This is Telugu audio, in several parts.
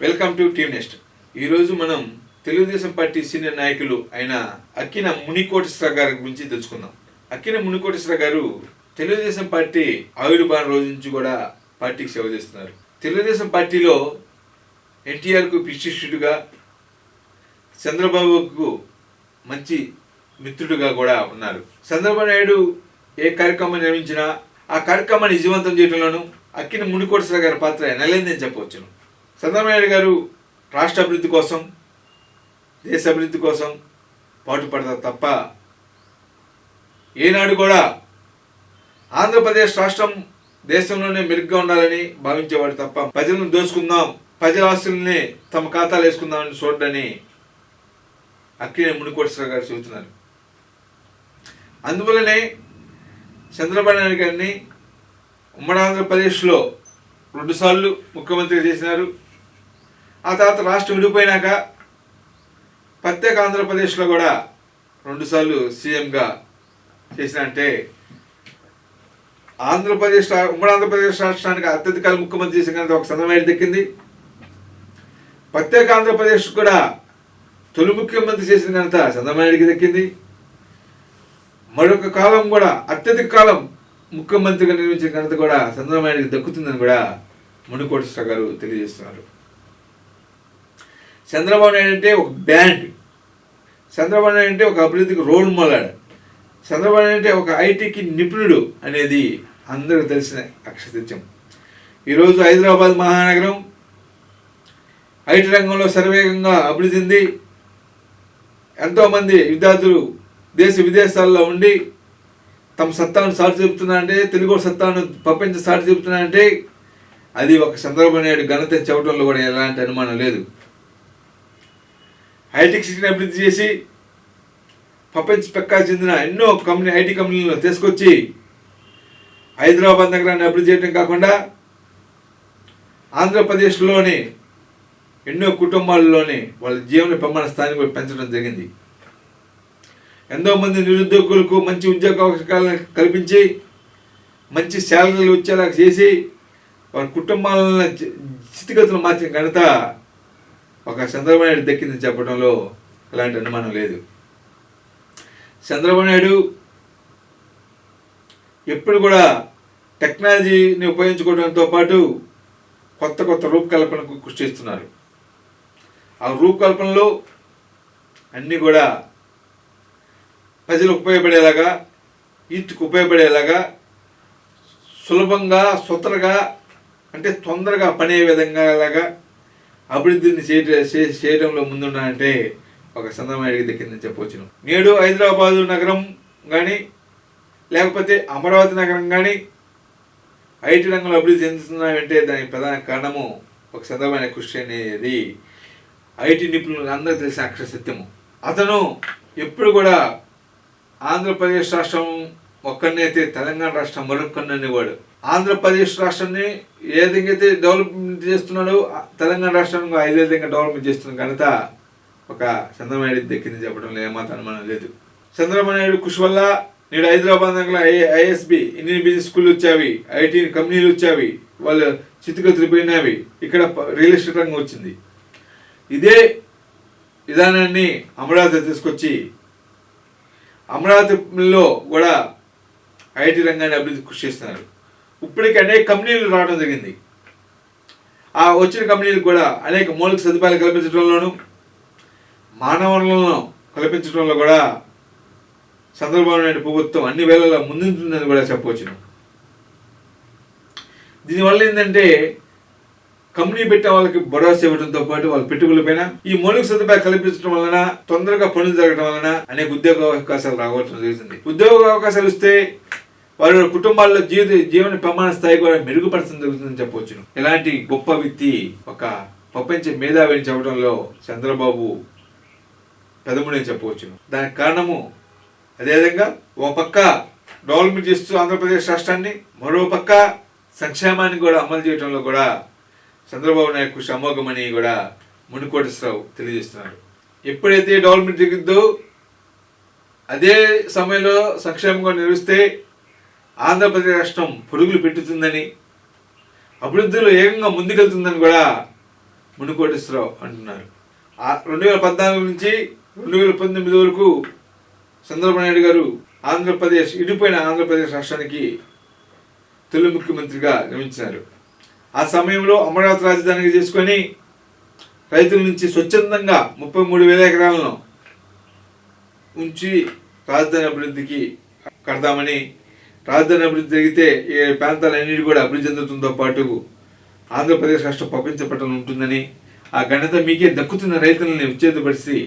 Welcome to team next. ఈరోజు మనం తెలుగుదేశం పార్టీ సీనియర్ నాయకులు అయిన అక్కిన మునికోటేశ్వర గారి గురించి తెలుసుకుందాం. అక్కిన మునికోటేశ్వర గారు తెలుగుదేశం పార్టీ ఆవిర్భావం రోజు నుంచి కూడా పార్టీకి సేవ చేస్తున్నారు. తెలుగుదేశం పార్టీలో ఎన్టీఆర్కు శిష్యుడిగా, చంద్రబాబుకు మంచి మిత్రుడిగా కూడా ఉన్నారు. చంద్రబాబు నాయుడు ఏ కార్యక్రమం నిర్వహించినా ఆ కార్యక్రమాన్ని విజయవంతం చేయడంలోనూ అక్కిన మునికోటేశ్వర గారి పాత్ర ఎనలేదని చెప్పవచ్చును. చంద్రబాబు నాయుడు గారు రాష్ట్ర అభివృద్ధి కోసం, దేశ అభివృద్ధి కోసం పాటుపడతారు తప్ప ఏనాడు కూడా ఆంధ్రప్రదేశ్ రాష్ట్రం దేశంలోనే మెరుగ్గా ఉండాలని భావించేవాడు తప్ప ప్రజలను దోచుకుందాం, ప్రజల ఆస్తుల్ని తమ ఖాతాలు వేసుకుందామని చూడని అక్కిన మునికోటేశ్వర గారు చెబుతున్నారు. అందువల్లనే చంద్రబాబు నాయుడు గారిని ఉమ్మడి ఆంధ్రప్రదేశ్లో 2 సార్లు ముఖ్యమంత్రి చేసినారు. ఆ తర్వాత రాష్ట్రం విడిపోయినాక ప్రత్యేక ఆంధ్రప్రదేశ్లో కూడా 2 సార్లు సీఎంగా చేసినంటే ఉమ్మడి ఆంధ్రప్రదేశ్ రాష్ట్రానికి అత్యధిక ముఖ్యమంత్రి చేసిన ఒక చంద్రబాబు దక్కింది. ప్రత్యేక ఆంధ్రప్రదేశ్ కూడా తొలి ముఖ్యమంత్రి చేసిన ఘనత చంద్రబాబుకి దక్కింది. మరొక కాలం కూడా అత్యధిక కాలం ముఖ్యమంత్రిగా నిర్మించిన ఘనత కూడా చంద్రబాబుకి దక్కుతుందని కూడా మునికోటేశ్వర గారు తెలియజేస్తున్నారు. చంద్రబాబు నాయుడు అంటే ఒక బ్యాండ్, చంద్రబాబు నాయుడు అంటే ఒక అభివృద్ధికి రోల్ మోడల్, చంద్రబాబు నాయుడు అంటే ఒక ఐటీకి నిపుణుడు అనేది అందరికీ తెలిసిన అక్షసత్యం. ఈరోజు హైదరాబాద్ మహానగరం ఐటీ రంగంలో శరవేగంగా అభివృద్ధి చెంది ఎంతోమంది విద్యార్థులు దేశ విదేశాల్లో ఉండి తమ సత్తాను సాటి చెబుతున్నారంటే, తెలుగు సత్తాను ప్రపంచ సాటి చెబుతున్నారంటే అది ఒక చంద్రబాబు నాయుడు ఘనత చెప్పడంలో కూడా ఎలాంటి అనుమానం లేదు. హైటెక్ సిటీని అభివృద్ధి చేసి ప్రపంచ పెక్కా చెందిన ఎన్నో ఐటీ కంపెనీలను తీసుకొచ్చి హైదరాబాద్ నగరాన్ని అభివృద్ధి చేయడం కాకుండా ఆంధ్రప్రదేశ్లోని ఎన్నో కుటుంబాల్లోని వాళ్ళ జీవన ప్రమాణ స్థాయిని కూడా పెంచడం జరిగింది. ఎంతో మంది నిరుద్యోగులకు మంచి ఉద్యోగ అవకాశాలను కల్పించి మంచి శాలరీలు వచ్చేలా చేసి వారి కుటుంబాలను స్థితిగతులు మార్చిన ఘనత ఒక చంద్రబాబు నాయుడు దక్కిందని చెప్పడంలో ఎలాంటి అనుమానం లేదు. చంద్రబాబు నాయుడు ఎప్పుడు కూడా టెక్నాలజీని ఉపయోగించుకోవడంతో పాటు కొత్త కొత్త రూపకల్పనకు కృషి చేస్తున్నారు. ఆ రూపకల్పనలో అన్నీ కూడా ప్రజలకు ఉపయోగపడేలాగా, యూత్కి ఉపయోగపడేలాగా, సులభంగా సుతరగా అంటే తొందరగా పనే విధంగా లాగా అభివృద్ధిని చేయడంలో ముందున్నారంటే ఒక చంద్రబాబు దక్కిందని చెప్పవచ్చును. నేడు హైదరాబాదు నగరం కానీ లేకపోతే అమరావతి నగరం కానీ ఐటీ రంగంలో అభివృద్ధి చెందుతున్నాయంటే దానికి ప్రధాన కారణము ఒక చంద్రబాబు కృషి అనేది ఐటీ నిపుణులు అందరికీ తెలిసిన అక్షర సత్యము. అతను ఎప్పుడు కూడా ఆంధ్రప్రదేశ్ రాష్ట్రం ఒక్కరినైతే తెలంగాణ రాష్ట్రం మరొక్కరినేవాడు. ఆంధ్రప్రదేశ్ రాష్ట్రాన్ని ఏ విధంగా అయితే డెవలప్మెంట్ చేస్తున్నాడో తెలంగాణ రాష్ట్రాన్ని అదే విధంగా డెవలప్మెంట్ చేస్తున్న ఘనత ఒక చంద్రబాబు నాయుడు దక్కింది చెప్పడంలో ఏమాత్రం అనుమానం లేదు. చంద్రబాబు నాయుడు కృషి వల్ల నేడు హైదరాబాద్ నగరంలో ఐఎస్బి ఇండియన్ బిజినెస్ స్కూల్ వచ్చావి, ఐటీ కంపెనీలు వచ్చావి, వాళ్ళు చిత్తుగతులు పోయినవి, ఇక్కడ రియల్ ఎస్టేట్ రంగం వచ్చింది. ఇదే విధానాన్ని అమరావతి తీసుకొచ్చి అమరావతిలో కూడా ఐటీ రంగాన్ని అభివృద్ధి కృషి చేస్తున్నారు. ఇప్పటికీ అనేక కంపెనీలు రావడం జరిగింది. ఆ వచ్చిన కంపెనీలకు కూడా అనేక మౌలిక సదుపాయాలు కల్పించడంలోనూ మానవ వనరులను కల్పించడంలో కూడా చంద్రబాబు నాయుడు ప్రభుత్వం అన్ని వేళల్లో ముందుంటుందని కూడా చెప్పవచ్చును. దీనివల్ల ఏంటంటే కంపెనీ పెట్టే వాళ్ళకి భరోసా ఇవ్వడంతో పాటు వాళ్ళ పెట్టుబడుల పైన ఈ మౌలిక సదుపాయాలు కల్పించడం వలన తొందరగా పనులు జరగడం వలన అనేక ఉద్యోగ అవకాశాలు రావడం జరుగుతుంది. ఉద్యోగ అవకాశాలు వస్తే వారి కుటుంబాల్లో జీవన ప్రమాణ స్థాయి కూడా మెరుగుపరచడం జరుగుతుందని చెప్పవచ్చును. ఇలాంటి గొప్ప వ్యక్తి ఒక ప్రపంచ మేధావిని చెప్పడంలో చంద్రబాబు పెదముడని చెప్పవచ్చును. దానికి కారణము అదేవిధంగా ఒక పక్క డెవలప్మెంట్ చేస్తూ ఆంధ్రప్రదేశ్ రాష్ట్రాన్ని, మరో పక్క సంక్షేమాన్ని కూడా అమలు చేయడంలో కూడా చంద్రబాబు నాయుడు కృషి అమోఘమని కూడా మునికోటేశ్వరరావు తెలియజేస్తున్నారు. ఎప్పుడైతే డెవలప్మెంట్ జరిగిద్దో అదే సమయంలో సంక్షేమంగా నిర్వహిస్తే ఆంధ్రప్రదేశ్ రాష్ట్రం పొరుగులు పెట్టుతుందని, అభివృద్ధిలో ఏకంగా ముందుకెళ్తుందని కూడా మునుకోటేశ్వరరావు అంటున్నారు. 2014 నుంచి 2019 వరకు చంద్రబాబు నాయుడు గారు ఇడిపోయిన ఆంధ్రప్రదేశ్ రాష్ట్రానికి తొలి ముఖ్యమంత్రిగా నియమించారు. ఆ సమయంలో అమరావతి రాజధానిగా చేసుకొని రైతుల నుంచి స్వచ్ఛందంగా 33,000 ఎకరాలను ఉంచి రాజధాని అభివృద్ధికి కడదామని, రాజధాని అభివృద్ధి జరిగితే ఈ ప్రాంతాలన్నిటి కూడా అభివృద్ధి చెందుతుందో పాటు ఆంధ్రప్రదేశ్ రాష్ట్రం ప్రపంచ పట్టణం ఉంటుందని, ఆ ఘనత మీకే దక్కుతున్న రైతులని ఉచ్చేతపరిచి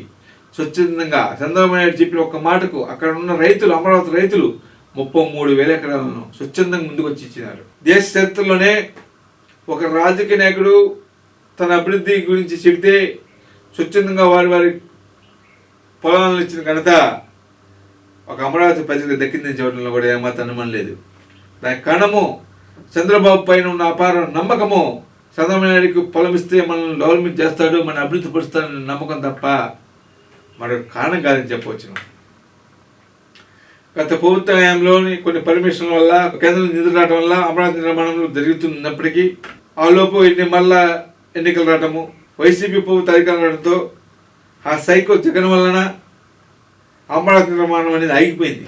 స్వచ్ఛందంగా చంద్రబాబు నాయుడు చెప్పిన ఒక్క మాటకు అక్కడ ఉన్న రైతులు, అమరావతి రైతులు 33,000 ఎకరాలను స్వచ్ఛందంగా ముందుకు వచ్చి ఇచ్చినారు. దేశ చరిత్రలోనే ఒక రాజకీయ నాయకుడు తన అభివృద్ధి గురించి చెబితే స్వచ్ఛందంగా వారి పొలాలను ఇచ్చిన ఘనత ఒక అమరావతి ప్రజలకు దక్కిందని చెప్పడంలో కూడా ఏమాత్రం అనుమానం లేదు. దానికి కారణము చంద్రబాబు పైన ఉన్న అపార నమ్మకము. చంద్రబాబు నాయుడికి పొలం ఇస్తే మనల్ని డెవలప్మెంట్ చేస్తాడు, మన అభివృద్ధి పరుస్తాడని నమ్మకం తప్ప మరొక కారణం కాదని చెప్పవచ్చు. గత ప్రభుత్వ హయాంలోని కొన్ని పర్మిషన్ల వల్ల, కేంద్రం నిధులు రావడం వల్ల అమరావతి నిర్మాణంలో జరుగుతున్నప్పటికీ ఆ లోపు మళ్ళా ఎన్నికలు రావటము, వైసీపీ ప్రభుత్వ అధికారం రావడంతో ఆ సైకో జగన్ వలన అమరావతి నిర్మాణం అనేది ఆగిపోయింది.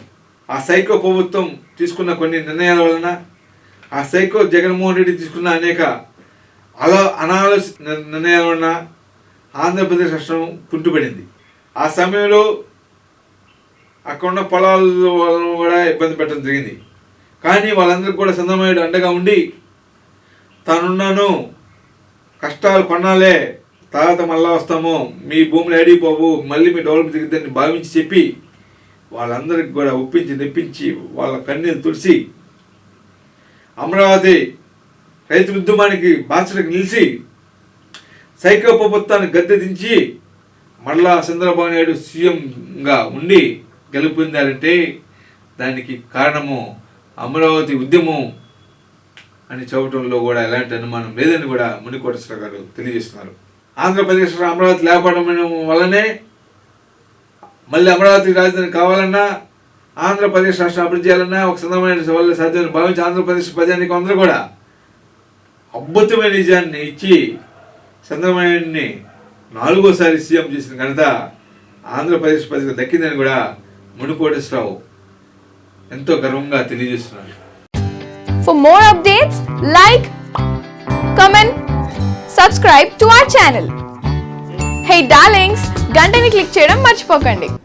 ఆ సైకో ప్రభుత్వం తీసుకున్న కొన్ని నిర్ణయాల వలన, ఆ సైకో జగన్మోహన్ రెడ్డి తీసుకున్న అనేక అనాలోచిత నిర్ణయాల వలన ఆంధ్రప్రదేశ్ రాష్ట్రం కుంటుపడింది. ఆ సమయంలో అక్కడున్న పొలాల వలన కూడా ఇబ్బంది పెట్టడం జరిగింది. కానీ వాళ్ళందరికీ కూడా చంద్రబాబు నాయుడు అండగా ఉండి, తానున్నాను, కష్టాలు కొన్నాలే, తర్వాత మళ్ళా వస్తాము, మీ భూములు అడిగిపోవు, మళ్ళీ మీ డెవలప్ దిగుద్దని భావించి చెప్పి వాళ్ళందరికీ కూడా ఒప్పించి నెప్పించి వాళ్ళ కన్నీరు తుడిచి అమరావతి రైతు ఉద్యమానికి బాధ్యతకు నిలిచి సైకో ప్రభుత్వాన్ని గద్దె దించి మళ్ళా చంద్రబాబు నాయుడు సీఎంగా ఉండి గెలుపొందారంటే దానికి కారణము అమరావతి ఉద్యమం అని చెప్పడంలో కూడా ఎలాంటి అనుమానం లేదని కూడా మునికోటేశ్వరరావు గారు తెలియజేస్తున్నారు. ఆంధ్రప్రదేశ్ అమరావతి లేకపోవడం వల్లనే మళ్ళీ అమరావతి రాజధాని కావాలన్నా, ఆంధ్రప్రదేశ్ రాష్ట్రం అభివృద్ధి చేయాలన్నా ఒక చంద్రబాబు వల్ల సాధ్యమని భావించి ఆంధ్రప్రదేశ్ ప్రజానికి అందరూ కూడా అద్భుతమైన నిజాన్ని ఇచ్చి చంద్రబాబు నాయుడిని 4వ సీఎం చేసిన ఘనత ఆంధ్రప్రదేశ్ ప్రజలకు దక్కిందని కూడా మునికోటేశ్వరరావు ఎంతో గర్వంగా తెలియజేస్తున్నారు. For more updates, like, comment, subscribe to our channel. Hey darlings, గంటని click చేయడం మర్చిపోకండి.